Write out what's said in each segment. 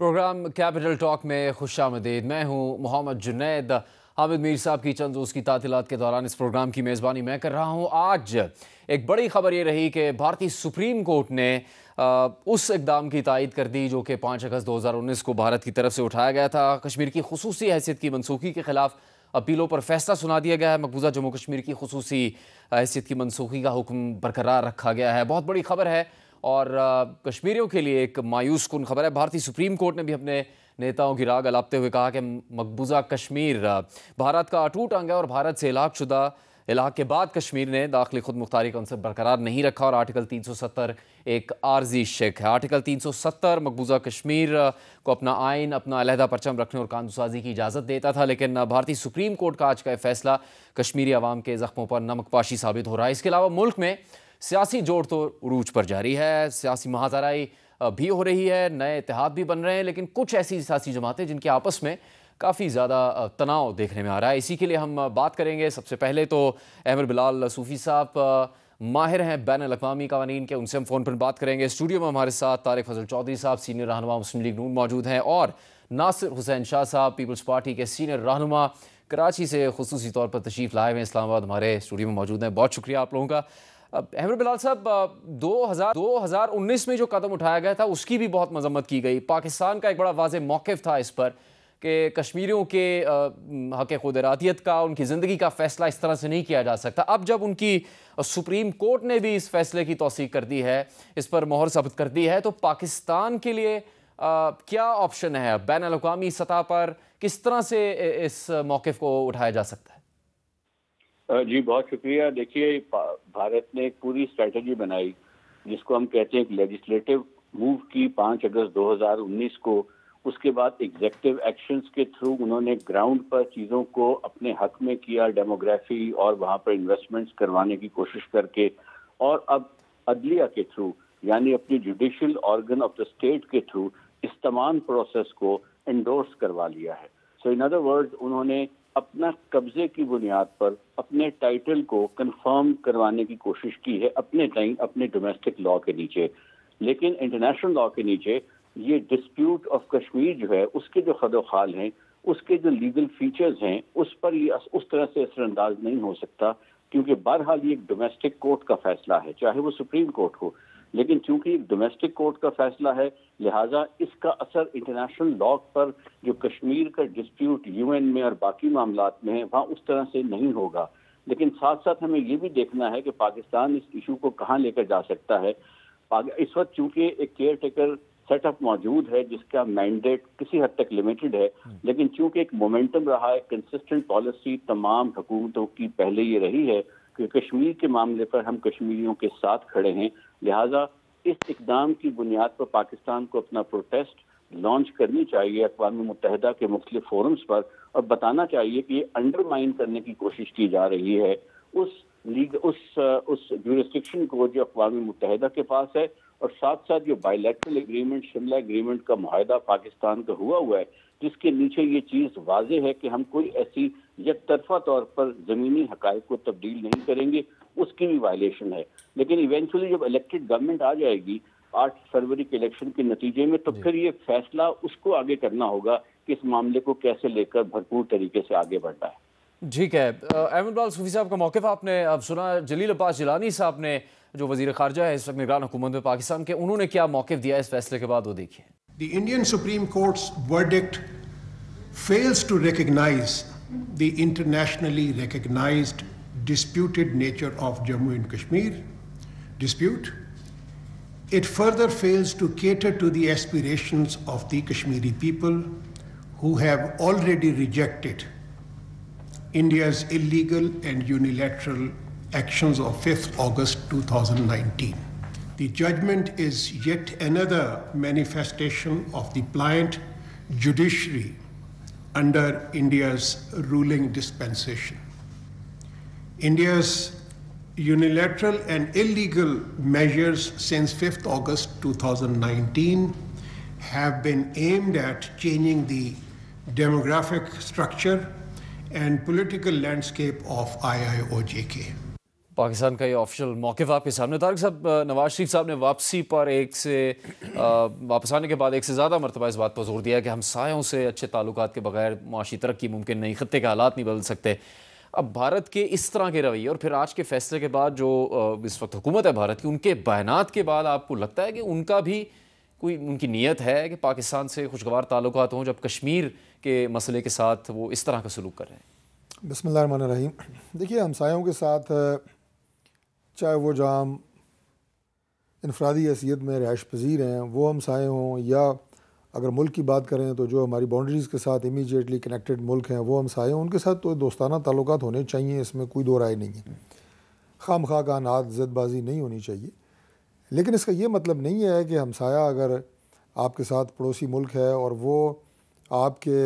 Programme capital talk میں خوش آمدید. میں ہوں محمد جنید. حامد میر صاحب کی چند روز کی تعطیلات کے دوران اس پروگرام کی میزبانی میں کر رہا ہوں. آج ایک بڑی خبر یہ رہی کہ بھارتی سپریم کورٹ نے اس اقدام کی تائید کر دی جو کہ 5 اگست 2019 کو بھارت کی طرف سے اٹھایا گیا تھا. کشمیر کی خصوصی حیثیت کی منسوخی کے خلاف اپیلوں پر فیصلہ سنا دیا گیا ہے. مقبوضہ جموں کشمیر کی خصوصی حیثیت کی منسوخی کا حکم برقرار رکھا گیا ہے. بہت بڑی خبر ہے اور کشمیریوں کے لیے ایک مایوس کن خبر ہے. بھارتی سپریم کورٹ نے بھی اپنے نیتاؤں کی راگ الاپتے ہوئے کہا کہ مقبوضہ کشمیر بھارت کا اٹوٹ انگ ہے اور بھارت سے الحاق شدہ الحاق کے بعد کشمیر نے داخلی خود مختاری کا عنصر برقرار نہیں رکھا اور آرٹیکل 370 ایک عارضی شق ہے. آرٹیکل 370 مقبوضہ کشمیر کو اپنا آئین، اپنا علیحدہ پرچم رکھنے اور قانون سازی کی اجازت دیتا تھا، لیکن بھارتی سپریم کورٹ کا آج کا فیصلہ کشمیری عوام کے زخموں پر نمک پاشی ثابت ہو رہا ہے. اس کے علاوہ ملک میں سیاسی جوڑ تو عروج پر جاری ہے، سیاسی مہاجرائی بھی ہو رہی ہے، نئے اتحاد بھی بن رہے ہیں، لیکن کچھ ایسی سیاسی جماعتیں جن کے آپس میں کافی زیادہ تناؤ دیکھنے میں آ رہا ہے. اسی کے لیے ہم بات کریں گے. سب سے پہلے تو احمد بلال صوفی صاحب ماہر ہیں بین الاقوامی قوانین کے، ان سے ہم فون پر بات کریں گے. اسٹوڈیو میں ہمارے ساتھ طارق فضل چودھری صاحب سینئر رہنما مسلم لیگ نون موجود ہیں اور ناصر حسین شاہ صاحب پیپلز پارٹی کے سینئر رہنما کراچی سے خصوصی طور پر تشریف لائے ہوئے اسلام آباد ہمارے اسٹوڈیو میں موجود ہیں. بہت شکریہ آپ لوگوں کا. احمد بلال صاحب، 2019 میں جو قدم اٹھایا گیا تھا اس کی بھی بہت مذمت کی گئی. پاکستان کا ایک بڑا واضح موقف تھا اس پر کہ کشمیریوں کے حق خود ارادیت کا، ان کی زندگی کا فیصلہ اس طرح سے نہیں کیا جا سکتا. اب جب ان کی سپریم کورٹ نے بھی اس فیصلے کی توثیق کر دی ہے، اس پر مہر ثبت کر دی ہے، تو پاکستان کے لیے کیا آپشن ہے؟ بین الاقوامی سطح پر کس طرح سے اس موقف کو اٹھایا جا سکتا ہے؟ جی بہت شکریہ. دیکھیے، بھارت نے ایک پوری اسٹریٹجی بنائی جس کو ہم کہتے ہیں ایک لیجسلیٹو موو کی 5 اگست 2019 کو. اس کے بعد ایگزیکٹو ایکشنز کے تھرو انہوں نے گراؤنڈ پر چیزوں کو اپنے حق میں کیا، ڈیموگرافی اور وہاں پر انویسٹمنٹس کروانے کی کوشش کر کے، اور اب عدلیہ کے تھرو یعنی اپنی judicial organ of the state کے تھرو اس تمام پروسیس کو انڈورس کروا لیا ہے. سو ان ادر ورڈز انہوں نے اپنا قبضے کی بنیاد پر اپنے ٹائٹل کو کنفرم کروانے کی کوشش کی ہے اپنے ٹائم اپنے ڈومیسٹک لا کے نیچے. لیکن انٹرنیشنل لا کے نیچے یہ ڈسپیوٹ آف کشمیر جو ہے اس کے جو خد و خال ہیں، اس کے جو لیگل فیچرز ہیں، اس پر یہ اس طرح سے اثر انداز نہیں ہو سکتا، کیونکہ بہرحال یہ ایک ڈومیسٹک کورٹ کا فیصلہ ہے، چاہے وہ سپریم کورٹ ہو. لیکن چونکہ ایک ڈومیسٹک کورٹ کا فیصلہ ہے، لہٰذا اس کا اثر انٹرنیشنل لا پر جو کشمیر کا ڈسپیوٹ UN میں اور باقی معاملات میں ہے وہاں اس طرح سے نہیں ہوگا. لیکن ساتھ ساتھ ہمیں یہ بھی دیکھنا ہے کہ پاکستان اس ایشو کو کہاں لے کر جا سکتا ہے. اس وقت چونکہ ایک کیئر ٹیکر سیٹ اپ موجود ہے جس کا مینڈیٹ کسی حد تک لمیٹڈ ہے، لیکن چونکہ ایک مومنٹم رہا ہے، کنسسٹنٹ پالیسی تمام حکومتوں کی پہلے یہ رہی ہے کہ کشمیر کے معاملے پر ہم کشمیریوں کے ساتھ کھڑے ہیں. لہٰذا اس اقدام کی بنیاد پر پاکستان کو اپنا پروٹیسٹ لانچ کرنی چاہیے اقوام متحدہ کے مختلف فورمز پر، اور بتانا چاہیے کہ یہ انڈرمائن کرنے کی کوشش کی جا رہی ہے اس جورسڈکشن کو جو اقوام متحدہ کے پاس ہے، اور ساتھ ساتھ جو by lateral agreement, Shimla agreement کا معاہدہ پاکستان کا ہوا ہے، جس کے نیچے یہ چیز واضح ہے کہ ہم کوئی ایسی یک طرفہ طور پر زمینی حقائق کو تبدیل نہیں کریں گے، اس کی بھی وائلیشن ہے. لیکن ایونچولی جب الیکٹڈ گورنمنٹ آ جائے گی 8 فروری کے الیکشن کے نتیجے میں، تو پھر یہ فیصلہ اس کو آگے کرنا ہوگا کہ اس معاملے کو کیسے لے کر بھرپور طریقے سے آگے بڑھنا ہے. ٹھیک ہے. احمد بلال صوفی صاحب کا موقف آپ نے اب سنا. جلیل عباس جیلانی صاحب نے جو وزیر خارجہ ہے اس وقت نگران حکومت میں پاکستان کے، انہوں نے کیا موقف دیا اس فیصلے کے بعد، وہ دیکھیے. The Indian Supreme Court's verdict fails to recognize the internationally recognized disputed nature of Jammu and Kashmir dispute. It further fails to cater to the aspirations of the Kashmiri people who have already rejected India's illegal and unilateral actions of 5th August 2019. The judgment is yet another manifestation of the pliant judiciary under India's ruling dispensation. India's unilateral and illegal measures since 5th August 2019 have been aimed at changing the demographic structure and political landscape of IIOJK. Pakistan کا یہ official موقف آپ کے سامنے. طارق صاحب, نواز شریف صاحب نے واپسی پر واپس آنے کے بعد ایک سے زیادہ مرتبہ اس بات پر زور دیا کہ ہمسایوں سے اچھے تعلقات کے بغیر معاشی ترقی ممکن نہیں, خطے کے حالات نہیں بدل سکتے. اب بھارت کے اس طرح کے رویے اور پھر آج کے فیصلے کے بعد جو اس وقت حکومت ہے بھارت کی, ان کے بیانات کے بعد آپ کو لگتا ہے کہ ان کا بھی کوئی ان کی نیت ہے کہ پاکستان سے خوشگوار تعلقات ہوں جب کشمیر کے مسئلے کے ساتھ وہ اس طرح کا سلوک کر رہے ہیں؟ بسم اللہ الرحمن الرحیم. دیکھیے, ہمسایوں کے ساتھ چاہے وہ جہاں انفرادی حیثیت میں رہائش پذیر ہیں وہ ہمسائے ہوں, یا اگر ملک کی بات کریں تو جو ہماری باؤنڈریز کے ساتھ امیجیٹلی کنیکٹڈ ملک ہیں وہ ہمسائے ہوں, ان کے ساتھ تو دوستانہ تعلقات ہونے چاہیے, اس میں کوئی دو رائے نہیں ہے. خام خواہ کا انات زد بازی نہیں ہونی چاہیے. لیکن اس کا یہ مطلب نہیں ہے کہ ہمسایہ اگر آپ کے ساتھ پڑوسی ملک ہے اور وہ آپ کے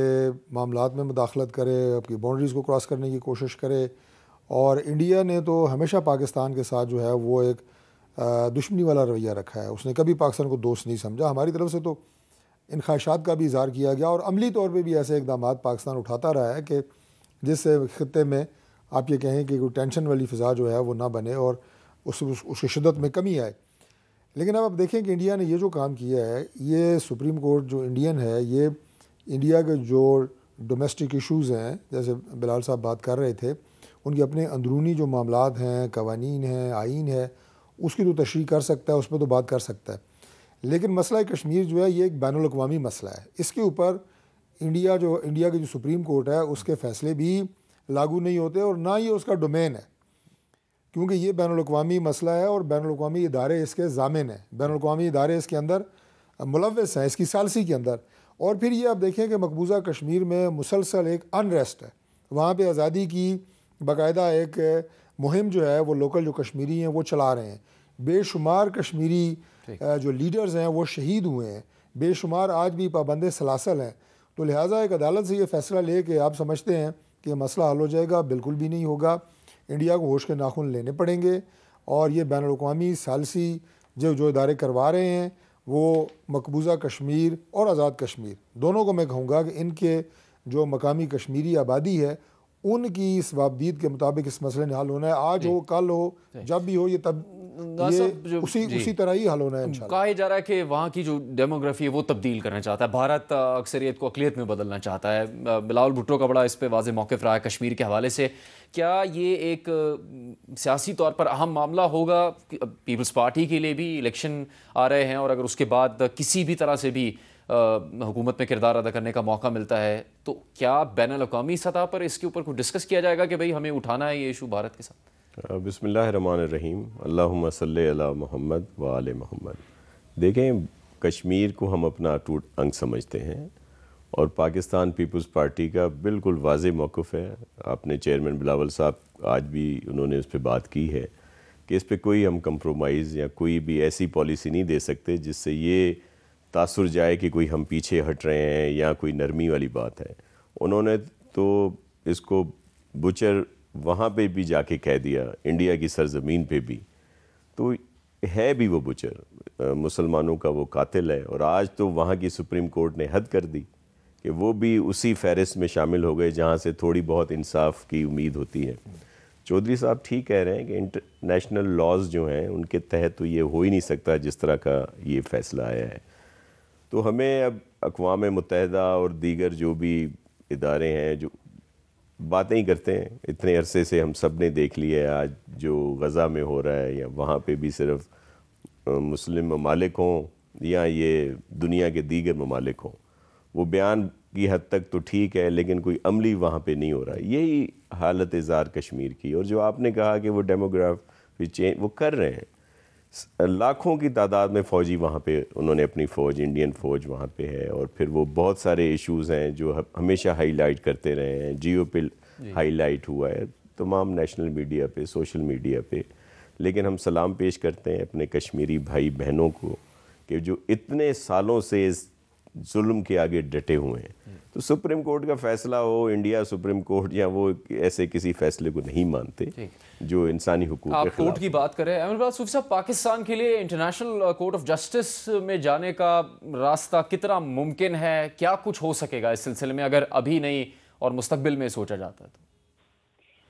معاملات میں مداخلت کرے, آپ کی باؤنڈریز کو کراس کرنے کی کوشش کرے. اور انڈیا نے تو ہمیشہ پاکستان کے ساتھ جو ہے وہ ایک دشمنی والا رویہ رکھا ہے, اس نے کبھی پاکستان کو دوست نہیں سمجھا. ہماری طرف سے تو ان خواہشات کا بھی اظہار کیا گیا اور عملی طور پہ بھی ایسے اقدامات پاکستان اٹھاتا رہا ہے کہ جس سے خطے میں آپ یہ کہیں کہ کوئی ٹینشن والی فضا جو ہے وہ نہ بنے اور اس کی شدت میں کمی آئے. لیکن اب آپ دیکھیں کہ انڈیا نے یہ جو کام کیا ہے, یہ سپریم کورٹ جو انڈین ہے, یہ انڈیا کے جو ڈومیسٹک ایشوز ہیں, جیسے بلال صاحب بات کر رہے تھے, ان کے اپنے اندرونی جو معاملات ہیں, قوانین ہیں, آئین ہے, اس کی تو تشریح کر سکتا ہے, اس پہ تو بات کر سکتا ہے. لیکن مسئلہ کشمیر جو ہے یہ ایک بین الاقوامی مسئلہ ہے. اس کے اوپر انڈیا کی جو سپریم کورٹ ہے اس کے فیصلے بھی لاگو نہیں ہوتے اور نہ ہی اس کا ڈومین ہے, کیونکہ یہ بین الاقوامی مسئلہ ہے اور بین الاقوامی ادارے اس کے ضامن ہیں, بین الاقوامی ادارے اس کے اندر ملوث ہیں, اس کی ثالثی کے اندر. اور پھر یہ آپ دیکھیں کہ مقبوضہ کشمیر میں مسلسل ایک انریسٹ ہے, وہاں پہ آزادی کی باقاعدہ ایک مہم جو ہے وہ لوکل جو کشمیری ہیں وہ چلا رہے ہیں. بے شمار کشمیری جو لیڈرز ہیں وہ شہید ہوئے ہیں, بے شمار آج بھی پابند سلاسل ہیں. تو لہٰذا ایک عدالت سے یہ فیصلہ لے کہ آپ سمجھتے ہیں کہ یہ مسئلہ حل ہو جائے گا, بالکل بھی نہیں ہوگا. انڈیا کو ہوش کے ناخن لینے پڑیں گے اور یہ بین الاقوامی ثالثی جو ادارے کروا رہے ہیں وہ مقبوضہ کشمیر اور آزاد کشمیر دونوں کو میں کہوں گا کہ ان کے جو مقامی کشمیری آبادی ہے ان کی اس وابدید کے مطابق اس مسئلے نے حل ہونا ہے. آج ہو, کل ہو, جب بھی ہو, یہ تب یہ اسی طرح ہی حل ہونا ہے انشاءاللہ. کہا جا رہا ہے کہ وہاں کی جو ڈیموگرافی ہے وہ تبدیل کرنا چاہتا ہے, بھارت اکثریت کو اقلیت میں بدلنا چاہتا ہے. بلاول بھٹو کا بڑا اس پہ واضح موقف رہا ہے کشمیر کے حوالے سے. کیا یہ ایک سیاسی طور پر اہم معاملہ ہوگا پیپلز پارٹی کے لیے بھی؟ الیکشن آ رہے ہیں اور اگر اس کے بعد کسی بھی طرح سے بھی حکومت میں کردار ادا کرنے کا موقع ملتا ہے تو کیا بین الاقوامی سطح پر اس کے اوپر کوئی ڈسکس کیا جائے گا کہ بھئی ہمیں اٹھانا ہے یہ ایشو بھارت کے ساتھ؟ بسم اللہ الرحمن الرحیم. اللہم صلی علی محمد و آل محمد. دیکھیں, کشمیر کو ہم اپنا اٹوٹ انگ سمجھتے ہیں اور پاکستان پیپلز پارٹی کا بالکل واضح موقف ہے. آپ نے چیئرمین بلاول صاحب آج بھی انہوں نے اس پہ بات کی ہے کہ اس پہ کوئی ہم کمپرومائز یا کوئی بھی ایسی پالیسی نہیں دے سکتے جس سے یہ تاثر جائے کہ کوئی ہم پیچھے ہٹ رہے ہیں یا کوئی نرمی والی بات ہے. انہوں نے تو اس کو بچر وہاں پہ بھی جا کے کہہ دیا, انڈیا کی سرزمین پہ بھی, تو ہے بھی وہ بچر, مسلمانوں کا وہ قاتل ہے. اور آج تو وہاں کی سپریم کورٹ نے حد کر دی کہ وہ بھی اسی فہرست میں شامل ہو گئے جہاں سے تھوڑی بہت انصاف کی امید ہوتی ہے. چودھری صاحب ٹھیک کہہ رہے ہیں کہ انٹرنیشنل لاز جو ہیں ان کے تحت تو یہ ہو ہی نہیں سکتا جس طرح کا یہ فیصلہ آیا ہے. تو ہمیں اب اقوام متحدہ اور دیگر جو بھی ادارے ہیں جو باتیں ہی کرتے ہیں, اتنے عرصے سے ہم سب نے دیکھ لیا ہے آج جو غزہ میں ہو رہا ہے, یا وہاں پہ بھی صرف مسلم ممالک ہوں یا یہ دنیا کے دیگر ممالک ہوں, وہ بیان کی حد تک تو ٹھیک ہے لیکن کوئی عملی وہاں پہ نہیں ہو رہا. یہی حالت زار کشمیر کی. اور جو آپ نے کہا کہ وہ ڈیموگرافی چینج وہ کر رہے ہیں, لاکھوں کی تعداد میں فوجی وہاں پہ انہوں نے اپنی فوج, انڈین فوج وہاں پہ ہے. اور پھر وہ بہت سارے ایشوز ہیں جو ہمیشہ ہائی لائٹ کرتے رہے ہیں. جیو پہ ہائی لائٹ ہوا ہے تمام نیشنل میڈیا پہ, سوشل میڈیا پہ. لیکن ہم سلام پیش کرتے ہیں اپنے کشمیری بھائی بہنوں کو کہ جو اتنے سالوں سے اس ظلم کے آگے ڈٹے ہوئے ہیں. تو سپریم کورٹ کا فیصلہ ہو, انڈیا سپریم کورٹ, یا وہ ایسے کسی فیصلے کو نہیں مانتے جو انسانی حقوق کے خلاف. آپ کورٹ کی بات کریں, احمد بلال صوفی صاحب, پاکستان کے لیے انٹرنیشنل کورٹ آف جسٹس میں جانے کا راستہ کتنا ممکن ہے؟ کیا کچھ ہو سکے گا اس سلسلے میں اگر ابھی نہیں اور مستقبل میں سوچا جاتا ہے تو؟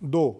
2,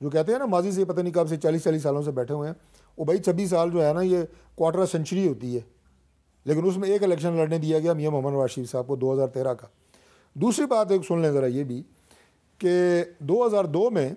جو کہتے ہیں نا ماضی سے پتہ نہیں کب سے 40 سالوں سے بیٹھے ہوئے ہیں، وہ بھائی 26 سال جو ہے نا یہ کوارٹر سینچری ہوتی ہے، لیکن اس میں ایک الیکشن لڑنے دیا گیا میاں محمد نواز شریف صاحب کو 2013 کا۔ دوسری بات ایک سن لیں ذرا یہ بھی کہ 2002 میں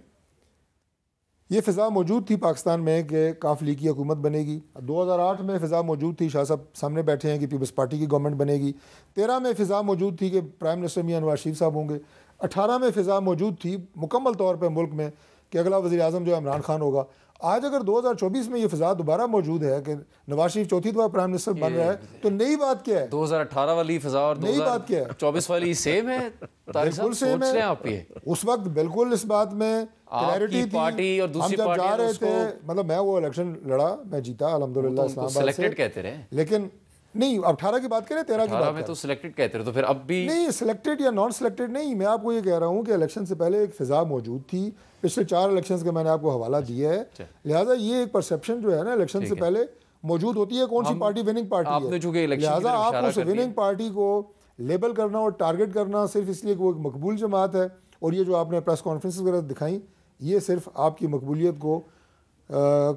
یہ فضا موجود تھی پاکستان میں کہ کاف لیگ کی حکومت بنے گی، 2008 میں فضا موجود تھی، شاہ صاحب سامنے بیٹھے ہیں کہ پیپلز پارٹی کی گورنمنٹ بنے گی، 13 میں فضا موجود تھی کہ پرائم منسٹر میاں نواز شریف صاحب ہوں گے، 18 میں فضا موجود تھی مکمل طور پہ ملک میں کہ اگلا وزیر اعظم جو ہے عمران خان ہوگا۔ آج اگر 2024 میں یہ فضا دوبارہ موجود ہے کہ نواز شریف چوتھی دفعہ پرائم منسٹر بن رہا ہے، تو نئی بات کیا ہے؟ 2018 والی فضا اور نئی بات کیا ہے؟ 2024 والی سیم ہے؟ بالکل سیم ہے۔ آپ یہ اس وقت بالکل اس بات میں کلیئرٹی تھی، پارٹی اور دوسری ہم جب جا رہے تھے، پارٹی مطلب میں وہ الیکشن لڑا، میں جیتا الحمدللہ اسلام آباد سے، سلیکٹڈ کہتے رہے، لیکن نہیں 18 کی بات کریں 13 کی بات میں تو سلیکٹڈ کہتے رہے، تو پھر اب بھی نہیں سلیکٹڈ یا نان سلیکٹڈ نہیں، میں آپ کو یہ کہہ رہا ہوں کہ الیکشن سے پہلے ایک فضا موجود تھی، پچھلے 4 الیکشنز کا میں نے آپ کو حوالہ دیا ہے، لہٰذا یہ ایک پرسیپشن جو ہے نا الیکشن سے پہلے موجود ہوتی ہے کون سی پارٹی وننگ پارٹی ہے، لہٰذا آپ اس وننگ پارٹی کو لیبل کرنا اور ٹارگٹ کرنا صرف اس لیے کہ وہ ایک مقبول جماعت ہے، اور یہ جو آپ نے پریس کانفرنس وغیرہ دکھائیں یہ صرف آپ کی مقبولیت کو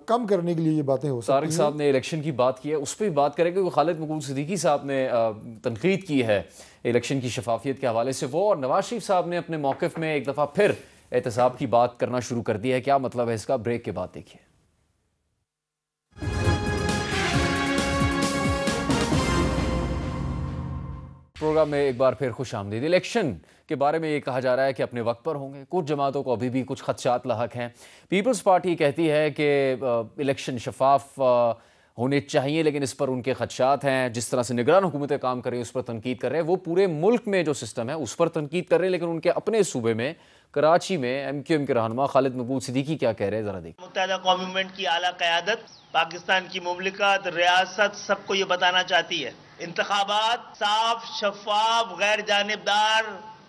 کم کرنے کے لیے یہ باتیں ہو سکتی ہیں۔ طارق صاحب نے الیکشن کی بات کی ہے، اس پہ بھی بات کریں گے۔ خالد مقبول صدیقی صاحب نے تنقید کی ہے الیکشن کی شفافیت کے حوالے سے، وہ اور نواز شریف صاحب نے اپنے موقف میں ایک دفعہ پھر احتساب کی بات کرنا شروع کر دی ہے۔ کیا مطلب ہے اس کا؟ بریک کے بعد دیکھیے۔ پروگرام میں ایک بار پھر خوش آمدید۔ الیکشن کے بارے میں یہ کہا جا رہا ہے کہ اپنے وقت پر ہوں گے، کچھ جماعتوں کو ابھی بھی کچھ خدشات لاحق ہیں۔ پیپلز پارٹی کہتی ہے کہ الیکشن شفاف ہونے چاہیے، لیکن اس پر ان کے خدشات ہیں۔ جس طرح سے نگران حکومتیں کام کر رہی ہیں اس پر تنقید کر رہے ہیں، وہ پورے ملک میں جو سسٹم ہے اس پر تنقید کر رہے ہیں، لیکن ان کے اپنے صوبے میں کراچی میں ایم کیو ایم کے رہنما خالد مقبول صدیقی کیا کہہ رہے ہیں، ذرا دیکھیں۔ متحدہ قومی موومنٹ کی اعلیٰ قیادت پاکستان کی مملکت، ریاست سب کو یہ بتانا چاہتی ہے انتخابات صاف، شفاف، غیر جانبدار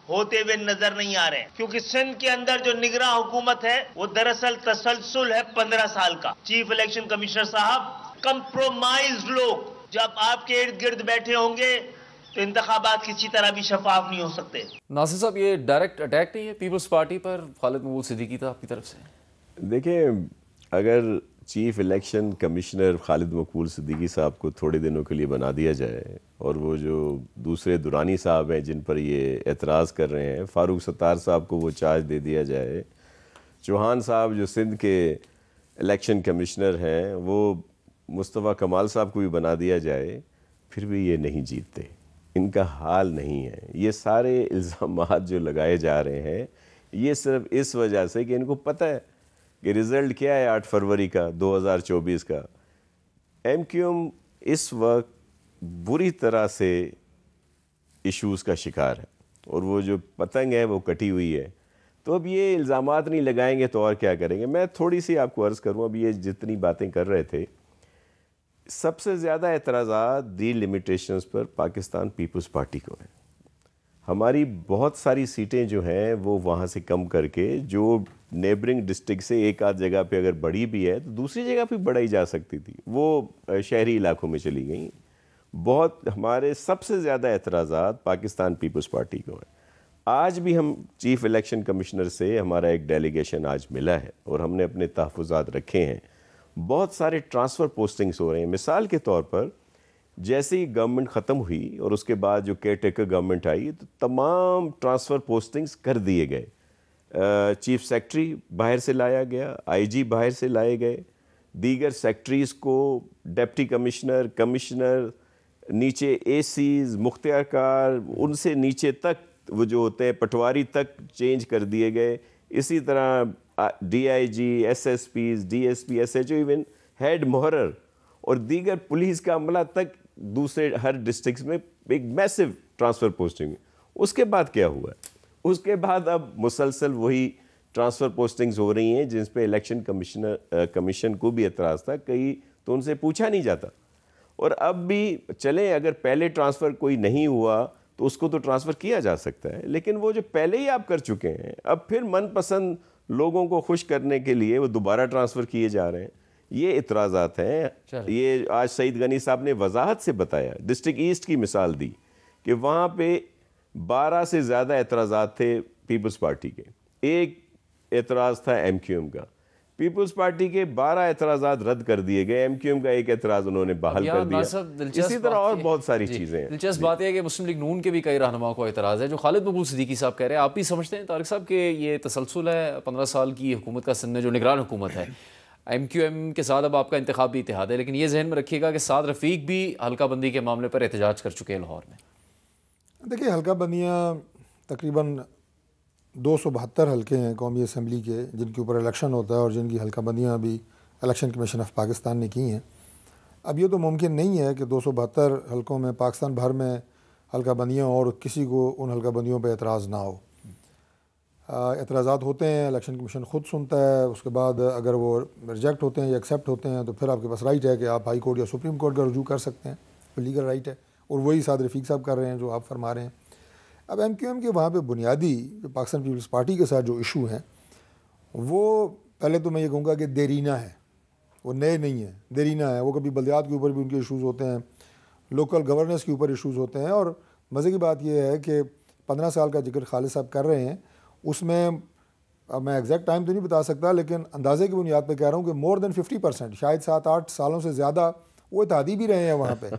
ہوتے ہوئے نظر نہیں آ رہے ہیں، کیونکہ سندھ کے اندر جو نگراں حکومت ہے وہ دراصل تسلسل ہے 15 سال کا۔ چیف الیکشن کمشنر صاحب کمپرومائز لوگ جب آپ کے ارد گرد بیٹھے ہوں گے تو انتخابات کسی طرح بھی شفاف نہیں ہو سکتے۔ ناصر صاحب، یہ ڈائریکٹ اٹیک نہیں ہے پیپلز پارٹی پر خالد مقبول صدیقی صاحب کی طرف سے؟ دیکھیں، اگر چیف الیکشن کمشنر خالد مقبول صدیقی صاحب کو تھوڑے دنوں کے لیے بنا دیا جائے، اور وہ جو دوسرے دورانی صاحب ہیں جن پر یہ اعتراض کر رہے ہیں، فاروق ستار صاحب کو وہ چارج دے دیا جائے، چوہان صاحب جو سندھ کے الیکشن کمشنر ہیں وہ مصطفیٰ کمال صاحب کو بھی بنا دیا جائے، پھر بھی یہ نہیں جیتتے، ان کا حال نہیں ہے۔ یہ سارے الزامات جو لگائے جا رہے ہیں یہ صرف اس وجہ سے کہ ان کو پتہ ہے کہ رزلٹ کیا ہے 8 فروری کا 2024 کا۔ ایم کیو ایم اس وقت بری طرح سے ایشوز کا شکار ہے، اور وہ جو پتنگ ہے وہ کٹی ہوئی ہے، تو اب یہ الزامات نہیں لگائیں گے تو اور کیا کریں گے؟ میں تھوڑی سی آپ کو عرض کروں، اب یہ جتنی باتیں کر رہے تھے، سب سے زیادہ اعتراضات ڈی لمیٹیشنز پر پاکستان پیپلز پارٹی کو ہیں۔ ہماری بہت ساری سیٹیں جو ہیں وہ وہاں سے کم کر کے، جو نیبرنگ ڈسٹرکٹ سے ایک آدھ جگہ پہ اگر بڑھی بھی ہے تو دوسری جگہ پہ بڑھائی جا سکتی تھی، وہ شہری علاقوں میں چلی گئیں۔ بہت ہمارے سب سے زیادہ اعتراضات پاکستان پیپلز پارٹی کو ہیں۔ آج بھی ہم چیف الیکشن کمشنر سے ہمارا ایک ڈیلیگیشن آج ملا ہے، اور ہم نے اپنے تحفظات رکھے ہیں۔ بہت سارے ٹرانسفر پوسٹنگز ہو رہے ہیں۔ مثال کے طور پر جیسے ہی گورنمنٹ ختم ہوئی اور اس کے بعد جو کیئر ٹیکر گورنمنٹ آئی تو تمام ٹرانسفر پوسٹنگز کر دیے گئے۔ چیف سیکٹری باہر سے لایا گیا، آئی جی باہر سے لائے گئے، دیگر سیکٹریز کو ڈپٹی کمشنر، کمشنر، نیچے اے سیز، مختار کار، ان سے نیچے تک وہ جو ہوتے ہیں پٹواری تک چینج کر دیے گئے۔ اسی طرح D I G, S S Ps, D S P, S H O, even head محرر اور دیگر پولیس کا عملہ تک دوسرے ہر ڈسٹرکٹس میں ایک میسو ٹرانسفر پوسٹنگ۔ اس کے بعد کیا ہوا ہے؟ اس کے بعد اب مسلسل وہی ٹرانسفر پوسٹنگز ہو رہی ہیں جن پہ الیکشن کمیشن کو بھی اعتراض تھا، کہیں تو ان سے پوچھا نہیں جاتا۔ اور اب بھی چلیں، اگر پہلے ٹرانسفر کوئی نہیں ہوا تو اس کو تو ٹرانسفر کیا جا سکتا ہے، لیکن وہ جو پہلے ہی آپ کر چکے ہیں، اب پھر من پسند لوگوں کو خوش کرنے کے لیے وہ دوبارہ ٹرانسفر کیے جا رہے ہیں۔ یہ اعتراضات ہیں۔ یہ آج سعید غنی صاحب نے وضاحت سے بتایا، ڈسٹرکٹ ایسٹ کی مثال دی کہ وہاں پہ 12 سے زیادہ اعتراضات تھے پیپلز پارٹی کے۔ ایک اعتراض تھا ایم کیو ایم کا. پیپلز پارٹی کے 12 اعتراضات رد کر دیے گئے, ایم کیو ایم کا ایک اعتراض انہوں نے بحال کر دیا. اسی طرح اور بہت ساری چیزیں ہیں. دلچسپ بات ہے کہ مسلم لیگ نون کے بھی کئی رہنماؤں کو اعتراض ہے, جو خالد مقبول صدیقی صاحب کہہ رہے ہیں. آپ بھی سمجھتے ہیں طارق صاحب کہ یہ تسلسل ہے 15 سال کی حکومت کا سن میں, جو نگران حکومت ہے ایم کیو ایم کے ساتھ اب آپ کا انتخابی اتحاد ہے, لیکن یہ ذہن میں رکھیے گا کہ سعد رفیق بھی حلقہ بندی کے معاملے پر احتجاج کر چکے ہیں لاہور میں. دیکھیے حلقہ بندیاں تقریباً 272 حلقے ہیں قومی اسمبلی کے جن کے اوپر الیکشن ہوتا ہے, اور جن کی حلقہ بندیاں بھی الیکشن کمیشن آف پاکستان نے کی ہیں. اب یہ تو ممکن نہیں ہے کہ 272 حلقوں میں پاکستان بھر میں حلقہ بندیاں اور کسی کو ان حلقہ بندیوں پہ اعتراض نہ ہو. اعتراضات ہوتے ہیں, الیکشن کمیشن خود سنتا ہے, اس کے بعد اگر وہ ریجیکٹ ہوتے ہیں یا ایکسیپٹ ہوتے ہیں تو پھر آپ کے پاس رائٹ ہے کہ آپ ہائی کورٹ یا سپریم کورٹ کا رجوع کر سکتے ہیں, لیگل رائٹ ہے, اور وہی سعد رفیق صاحب کر رہے ہیں جو آپ فرما رہے ہیں. اب ایم کیو ایم کے وہاں پہ بنیادی جو پاکستان پیپلز پارٹی کے ساتھ جو ایشو ہیں وہ پہلے تو میں یہ کہوں گا کہ دیرینہ ہے, وہ نئے نہیں ہیں, دیرینہ ہے. وہ کبھی بلدیات کے اوپر بھی ان کے ایشوز ہوتے ہیں, لوکل گورننس کے اوپر ایشوز ہوتے ہیں. اور مزے کی بات یہ ہے کہ 15 سال کا ذکر خالد صاحب کر رہے ہیں, اس میں اب میں ایگزیکٹ ٹائم تو نہیں بتا سکتا, لیکن اندازے کی بنیاد پہ کہہ رہا ہوں کہ مور دین 50%, شاید 7-8 سالوں سے زیادہ وہ اتحادی بھی رہے ہیں وہاں پہ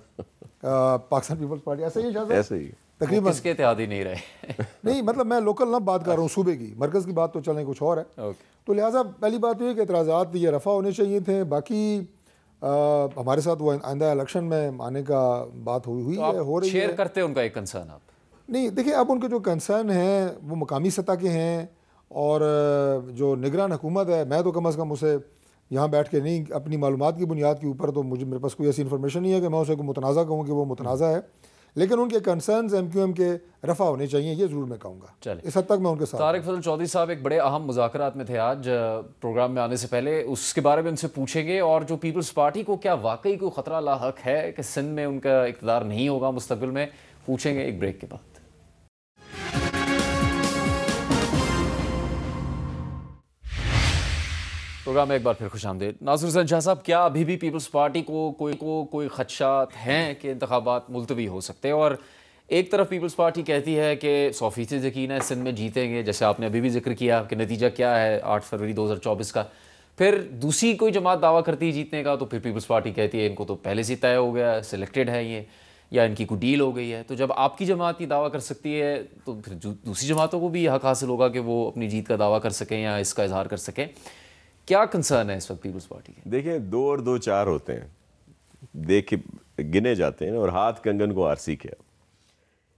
پاکستان پیپلز پارٹی. ایسے ہی شاید ایسے ہی تقریباً کس کے اتحادی نہیں رہے نہیں, مطلب میں لوکل نہ بات کر رہا ہوں, صوبے کی, مرکز کی بات تو چلنے کچھ اور ہے. تو لہٰذا پہلی بات یہ ہے کہ اعتراضات یہ رفع ہونے چاہیے تھے. باقی ہمارے ساتھ وہ آئندہ الیکشن میں آنے کا بات ہوئی ہے, ہو رہی ہے. شیئر کرتے ان کا ایک کنسرن آپ؟ نہیں دیکھیں, اب ان کے جو کنسرن ہیں وہ مقامی سطح کے ہیں, اور جو نگران حکومت ہے, میں تو کم از کم اسے یہاں بیٹھ کے نہیں, اپنی معلومات کی بنیاد کے اوپر تو میرے پاس کوئی ایسی انفارمیشن نہیں ہے کہ میں اسے کوئی متنازع کہوں کہ وہ متنازع ہے, لیکن ان کے کنسرنز ایم کیو ایم کے رفع ہونے چاہیے, یہ ضرور میں کہوں گا. اس حد تک میں ان کے ساتھ. طارق فضل چودھری صاحب ایک بڑے اہم مذاکرات میں تھے آج پروگرام میں آنے سے پہلے, اس کے بارے میں ان سے پوچھیں گے. اور جو پیپلز پارٹی کو کیا واقعی کوئی خطرہ لاحق ہے کہ سندھ میں ان کا اقتدار نہیں ہوگا مستقبل میں, پوچھیں گے ایک بریک کے بعد. پروگرام میں ایک بار پھر خوش آمدید. ناصر حسین شاہ صاحب, کیا ابھی بھی پیپلز پارٹی کو کوئی خدشات ہیں کہ انتخابات ملتوی ہو سکتے ہیں؟ اور ایک طرف پیپلز پارٹی کہتی ہے کہ 100% یقین ہے سندھ میں جیتیں گے, جیسے آپ نے ابھی بھی ذکر کیا کہ نتیجہ کیا ہے 8 فروری 2024 کا. پھر دوسری کوئی جماعت دعویٰ کرتی ہے جیتنے کا, تو پھر پیپلز پارٹی کہتی ہے ان کو تو پہلے سے طے ہو گیا, سلیکٹڈ ہے یہ, یا ان کی کوئی ڈیل ہو گئی ہے. تو جب آپ کی جماعت یہ دعویٰ کر سکتی ہے تو پھر دوسری جماعتوں کو بھی یہ حق حاصل ہوگا کہ وہ اپنی جیت کا دعویٰ کر سکیں یا اس کا اظہار کر سکیں. کیا کنسرن ہے اس وقت پیپلز پارٹی کے؟ دیکھیں 2 اور 2 4 ہوتے ہیں, دیکھ گنے جاتے ہیں, اور ہاتھ کنگن کو آرسی کیا.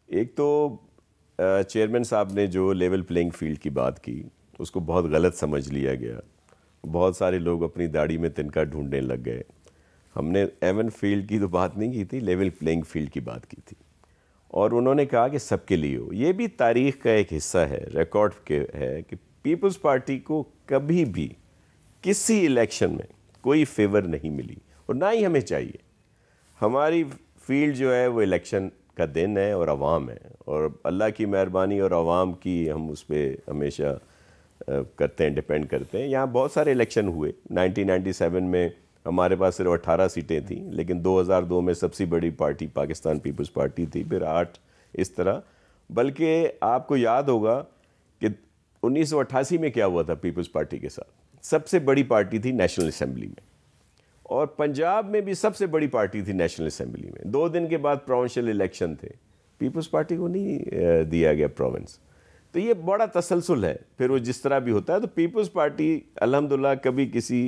ایک تو چیئرمین صاحب نے جو لیول پلینگ فیلڈ کی بات کی اس کو بہت غلط سمجھ لیا گیا. بہت سارے لوگ اپنی داڑھی میں تنکا ڈھونڈنے لگ گئے. ہم نے ایون فیلڈ کی تو بات نہیں کی تھی, لیول پلینگ فیلڈ کی بات کی تھی. اور انہوں نے کہا کہ سب کے لیے ہو. یہ بھی تاریخ کا ایک حصہ ہے, ریکارڈ کے ہے کہ پیپلز پارٹی کو کبھی بھی کسی الیکشن میں کوئی فیور نہیں ملی, اور نہ ہی ہمیں چاہیے. ہماری فیلڈ جو ہے وہ الیکشن کا دن ہے اور عوام ہے, اور اللہ کی مہربانی اور عوام کی ہم اس پہ ہمیشہ کرتے ہیں, ڈیپینڈ کرتے ہیں. یہاں بہت سارے الیکشن ہوئے. 1997 میں ہمارے پاس صرف 18 سیٹیں تھیں, لیکن 2002 میں سب سے بڑی پارٹی پاکستان پیپلز پارٹی تھی, پھر 8 اس طرح. بلکہ آپ کو یاد ہوگا کہ 1988 میں کیا ہوا تھا پیپلز پارٹی کے ساتھ. سب سے بڑی پارٹی تھی نیشنل اسمبلی میں, اور پنجاب میں بھی سب سے بڑی پارٹی تھی نیشنل اسمبلی میں. 2 دن کے بعد پروونشل الیکشن تھے, پیپلز پارٹی کو نہیں دیا گیا پروونس. تو یہ بڑا تسلسل ہے. پھر وہ جس طرح بھی ہوتا ہے, تو پیپلز پارٹی الحمدللہ کبھی کسی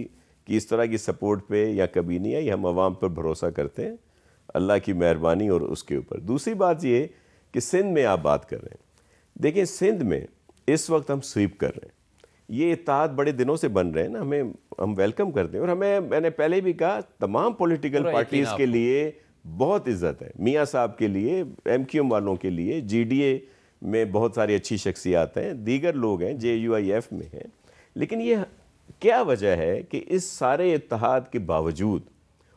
کی اس طرح کی سپورٹ پہ یا کبھی نہیں آئی. ہم عوام پر بھروسہ کرتے ہیں, اللہ کی مہربانی اور اس کے اوپر. دوسری بات یہ کہ سندھ میں آپ بات کر رہے ہیں, دیکھیں سندھ میں اس وقت ہم سویپ کر رہے ہیں. یہ اتحاد بڑے دنوں سے بن رہے ہیں نا, ہم ویلکم کرتے ہیں. اور میں نے پہلے بھی کہا تمام پولیٹیکل پارٹیز کے لیے بہت عزت ہے, میاں صاحب کے لیے, ایم کیو ایم والوں کے لیے, جی ڈی اے میں بہت ساری اچھی شخصیات ہیں, دیگر لوگ ہیں, جے یو آئی ایف میں ہیں. لیکن یہ کیا وجہ ہے کہ اس سارے اتحاد کے باوجود,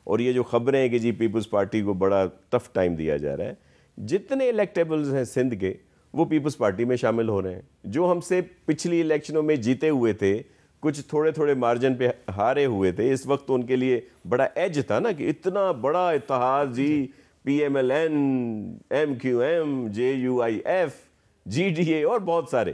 اور یہ جو خبریں ہیں کہ جی پیپلز پارٹی کو بڑا ٹف ٹائم دیا جا رہا ہے, جتنے الیکٹیبلز ہیں سندھ کے وہ پیپلز پارٹی میں شامل ہو رہے ہیں. جو ہم سے پچھلی الیکشنوں میں جیتے ہوئے تھے, کچھ تھوڑے مارجن پہ ہارے ہوئے تھے, اس وقت تو ان کے لیے بڑا ایج تھا نا کہ اتنا بڑا اتحاد, G P M L N, M Q M, J U I F, G D A اور بہت سارے,